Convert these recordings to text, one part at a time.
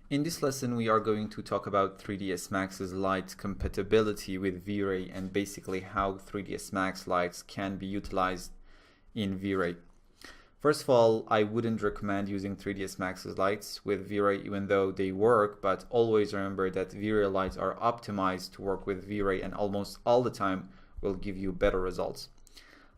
In this lesson, we are going to talk about 3ds Max's light compatibility with V-Ray and basically how 3ds Max lights can be utilized in V-Ray. First of all, I wouldn't recommend using 3ds Max's lights with V-Ray even though they work, but always remember that V-Ray lights are optimized to work with V-Ray and almost all the time will give you better results.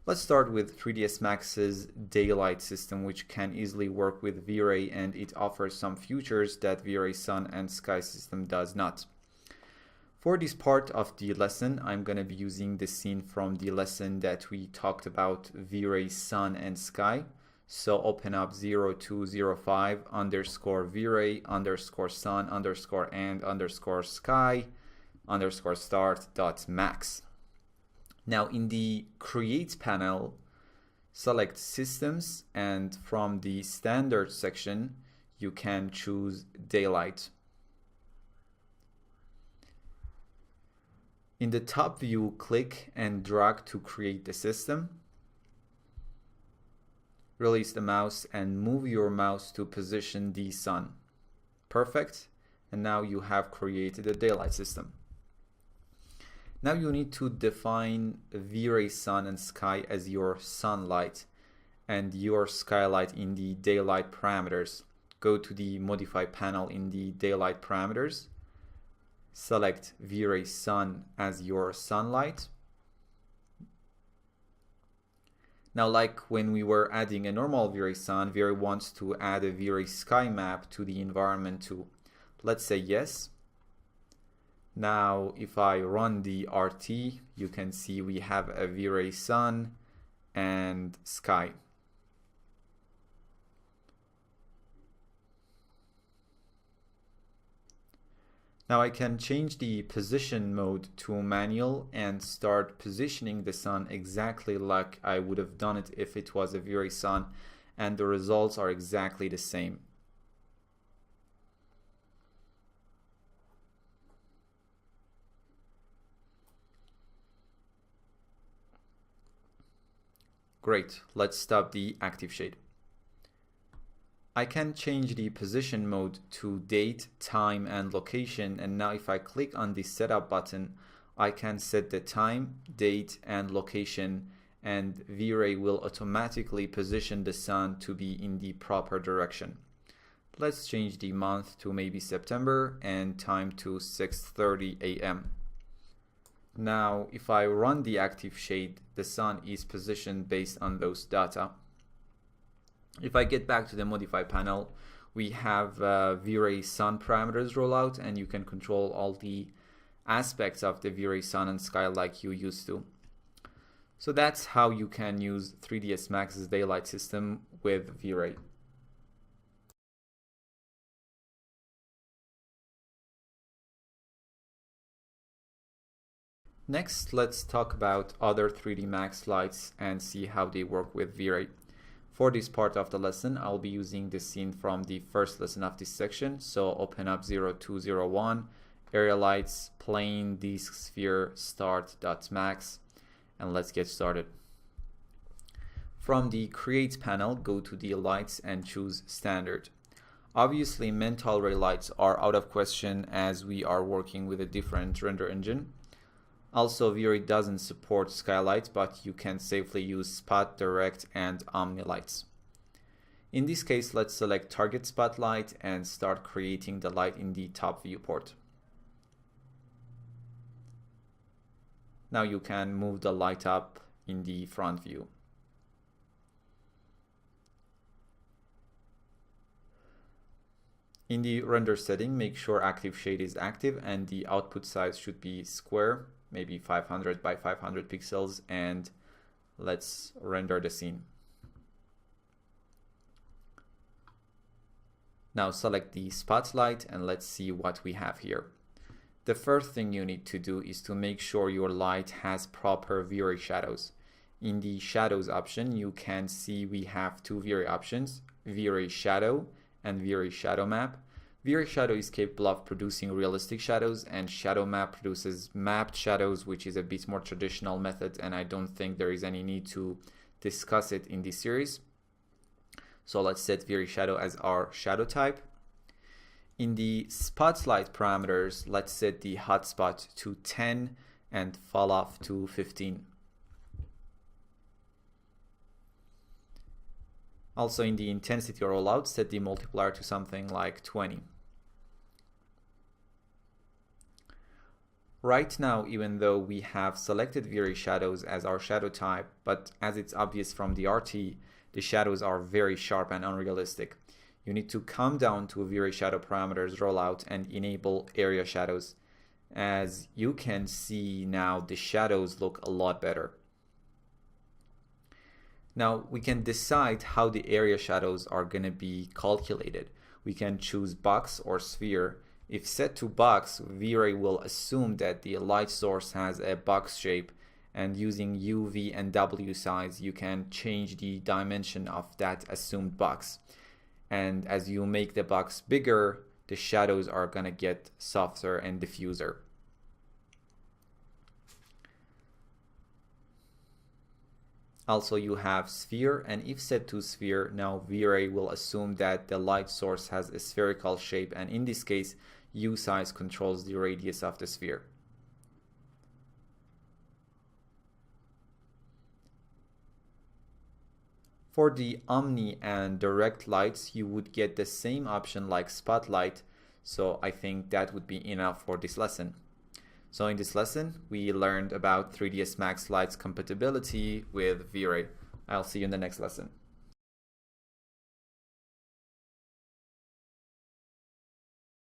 Let's start with 3ds Max's daylight system, which can easily work with V-Ray, and it offers some features that V-Ray sun and sky system does not. For this part of the lesson, I'm going to be using the scene from the lesson that we talked about V-Ray sun and sky. So open up 0205 underscore V-Ray underscore sun underscore and underscore sky underscore start dot max. Now in the Create panel, select Systems, and from the Standard section, you can choose Daylight. In the top view, click and drag to create the system. Release the mouse and move your mouse to position the sun. Perfect. And now you have created a daylight system. Now you need to define V-Ray sun and sky as your sunlight and your skylight in the daylight parameters. Go to the modify panel in the daylight parameters. Select V-Ray sun as your sunlight. Now, like when we were adding a normal V-Ray sun, V-Ray wants to add a V-Ray sky map to the environment too. Let's say yes. Now, if I run the RT, you can see we have a V-Ray sun and sky. Now I can change the position mode to manual and start positioning the sun exactly like I would have done it if it was a V-Ray sun, and the results are exactly the same. Great, let's stop the active shade. I can change the position mode to date, time, and location, and now if I click on the setup button, I can set the time, date, and location, and V-Ray will automatically position the sun to be in the proper direction. Let's change the month to maybe September and time to 6:30 a.m. Now, if I run the active shade, the sun is positioned based on those data. If I get back to the modify panel, we have V-Ray sun parameters rollout, and you can control all the aspects of the V-Ray sun and sky like you used to. So that's how you can use 3ds Max's daylight system with V-Ray. Next, let's talk about other 3D Max lights and see how they work with V-Ray. For this part of the lesson, I'll be using the scene from the first lesson of this section. So open up 0201, area lights, plane, disk, sphere, start.max, and let's get started. From the Create panel, go to the lights and choose Standard. Obviously, mental ray lights are out of question as we are working with a different render engine. Also, V-Ray doesn't support skylights, but you can safely use spot, direct, and omni lights. In this case, let's select target spotlight and start creating the light in the top viewport. Now you can move the light up in the front view. In the render setting, make sure active shade is active and the output size should be square, maybe 500 by 500 pixels, and let's render the scene. Now select the spotlight and let's see what we have here. The first thing you need to do is to make sure your light has proper V-Ray shadows. In the shadows option, you can see we have two V-Ray options, V-Ray shadow and V-Ray shadow map. V-Ray shadow is capable of producing realistic shadows, and shadow map produces mapped shadows, which is a bit more traditional method, and I don't think there is any need to discuss it in this series. So let's set V-Ray shadow as our shadow type. In the spotlight parameters, let's set the hotspot to 10 and fall off to 15. Also in the intensity rollout, set the multiplier to something like 20. Right now, even though we have selected V-Ray shadows as our shadow type, but as it's obvious from the RT, the shadows are very sharp and unrealistic. You need to come down to V-Ray shadow parameters rollout and enable area shadows. As you can see now, the shadows look a lot better. Now we can decide how the area shadows are going to be calculated. We can choose box or sphere. If set to box, V-Ray will assume that the light source has a box shape, and using U, V, and W size, you can change the dimension of that assumed box. And as you make the box bigger, the shadows are going to get softer and diffuser. Also, you have sphere, and if set to sphere, now V-Ray will assume that the light source has a spherical shape, and in this case, U size controls the radius of the sphere. For the omni and direct lights, you would get the same option like spotlight, so I think that would be enough for this lesson. So in this lesson, we learned about 3ds Max Lite's compatibility with V-Ray. I'll see you in the next lesson.